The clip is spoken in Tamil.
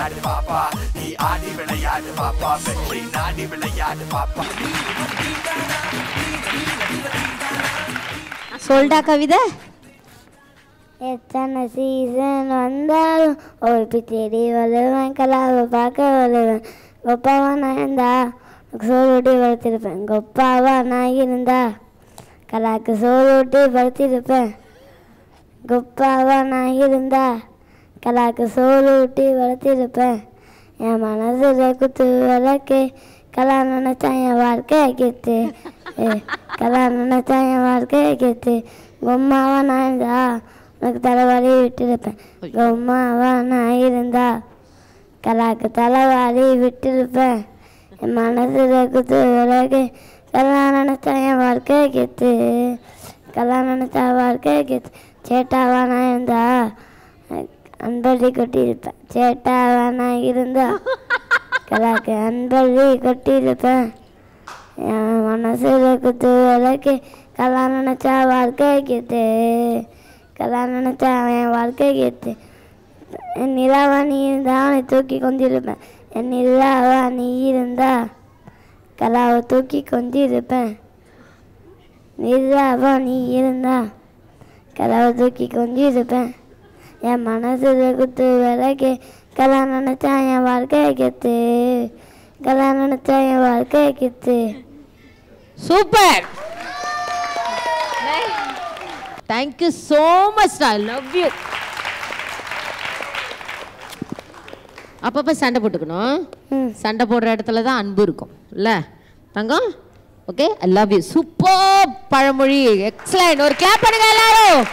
விளையாடு பாப்பா நீ ஆடி விளையாடு பாப்பா வெற்றி நாடி விளையாடு பாப்பா சொல்டா கவிதை எத்தனை சீசன் வந்தாலும் ஓய்வு தேடி வருவேன் கலாவை பார்க்க வருவேன் கொப்பாவா நான் இருந்தா சோறுட்டி வளர்த்திருப்பேன் கொப்பாவா நான் இருந்தா கலாக்கு சோறுட்டி வளர்த்திருப்பேன் கொப்பாவா நான் இருந்தா கலாக்கு சோறுட்டி வளர்த்திருப்பேன் என் மனசுல குத்து விளக்கு கலா நினைச்சா என் வாழ்க்கை கெத்து கலா நினைச்சா என் வாழ்க்கை கெத்து பொம்மாவா நான் இருந்தா உனக்கு தலைவாரி விட்டுருப்பேன் பொம்மாவா நான் இருந்தா கலாக்கு தலைவாரி விட்டுருப்பேன் என் மனசுல குத்து விளக்கு கலா நினைச்சா என் வாழ்க்கை கெத்து கலா நினைச்சா வாழ்க்கை கெத்து சேட்டாவா நான் இருந்தா அன்பள்ளி கொட்டியிருப்பேன் சேட்டாவா நான் இருந்தா கலாக்கு அன்பள்ளி கொட்டியிருப்பேன் என் மனசுல குத்து விளக்கு கலா நினைச்சா வாழ்க்கை கெத்து கலா நினைச்சா என் வாழ்க்கை கெத்து என் நிலாவா நீ இருந்தா அவனை தூக்கி கொண்டிருப்பேன் என் நிலாவா நீ இருந்தா கலாவை தூக்கி கொண்டிருப்பேன் நிலாவா நீ இருந்தா கலாவை தூக்கி கொண்டிருப்பேன் என் மனசுல குத்து விளக்கு கலா நினைச்சா என் வாழ்க்கை கெத்து கலா நினைச்சா என் வாழ்க்கை கெத்து super thank you so much I love you அப்பப்போ சண்டை போட்டுக்கணும் சண்டை போடுற இடத்துல தான் அன்பு இருக்கும் இல்லை தங்கம் okay I love you super பழமொழி எக்ஸலண்ட் ஒரு கிளாப் பண்ணுங்க எல்லாரும்